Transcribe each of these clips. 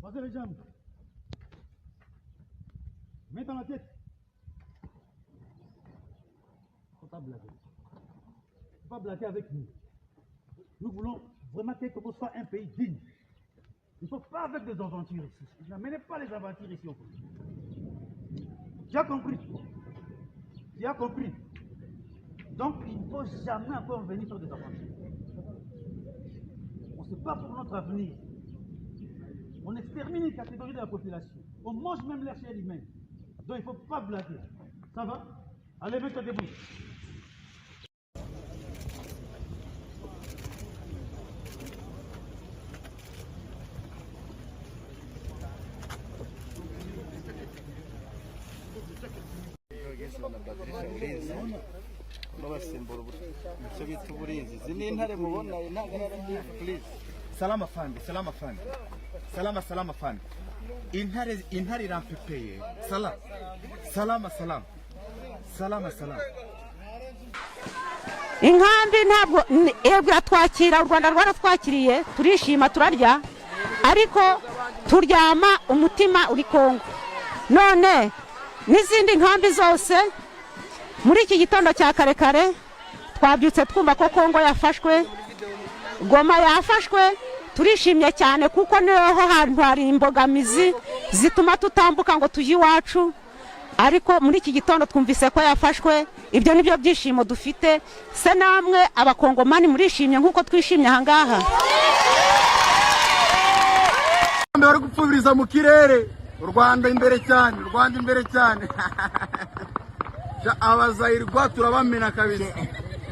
Croisez les jambes. Mets dans la tête. Faut pas blaguer. Faut pas blaguer avec nous. Nous voulons vraiment que Togo soit un pays digne. Il ne faut pas avec des aventures ici. N'amenez pas les aventures ici au pays. Tu as compris? Tu as compris? Donc il ne faut jamais encore venir faire des aventures. On se bat pour notre avenir. On extermine une catégorie de la population. On mange même l'air chair humaine. Donc il ne faut pas blaguer. Ça va? Allez, mets-toi debout. Salama fandi, salama fandi. Salama fandi. Intare irampepeye. Salama. Inkambi ntabwo iratwakira, u Rwanda rwaratwakiriye, turishima turarya, ariko turyama umutima uri Kongo. None n'izindi nkambi zose muri iki gitondo cya kare twabyutse twumva ko Kongo yafashwe, Goma yafashwe, turishimye cyane kuko niho hantu hari imbogamizi zituma tutambuka ngo tujye iwacu, ariko muri iki gitondo twumvise ko yafashwe. Ibyo nibyo byishimo dufite. Se namwe abakongomani murishimye nkuko twishimye aha ngaha? Bari gupfubiriza mu kirere, u Rwanda imbere cyane. Abazayirwa turabamena kabisa.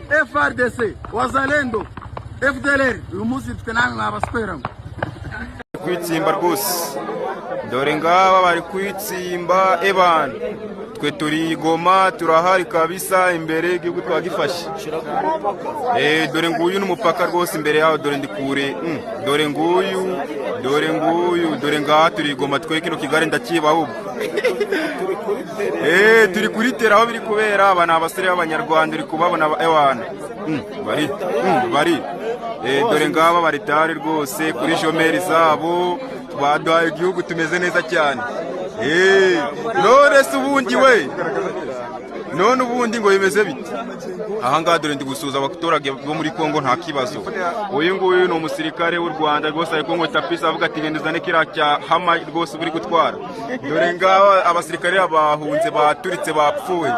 FRDC, Wazalendo, FDLR, uyu munsi twe namwe mwabasweramo. Kwitsimba rwose, dore ngaba bari kwitsimba ebana. Twe turi Goma, turahari kabisa, imbere igihugu twagifashe. Dore nguyu n'umupaka rwose imbere yaho, dore ndikure. Dore nguyu, dore ngaha turi Goma, twe kino Kigali ndakiba ahubwo. Turi kuritera aho biri kubera, aba ni abasore b'Abanyarwanda, uri kubabona ewana. Bari. Dore ngaba baritari rwose kuri shomeri zabo, twaduhaye igihugu tumeze neza cyane. None se ubundi we, none ubundi ngo bimeze bite? Aha ngaha dore ndi gusuhuza abaturage bo muri Kongo nta kibazo. Uyu nguyu ni umusirikare w'u Rwanda rwose, ariko ngo tapisa avuga ati ngendezane kiriya cya hama rwose buri gutwara. Dore ngaba abasirikare bahunze baturitse bapfuye.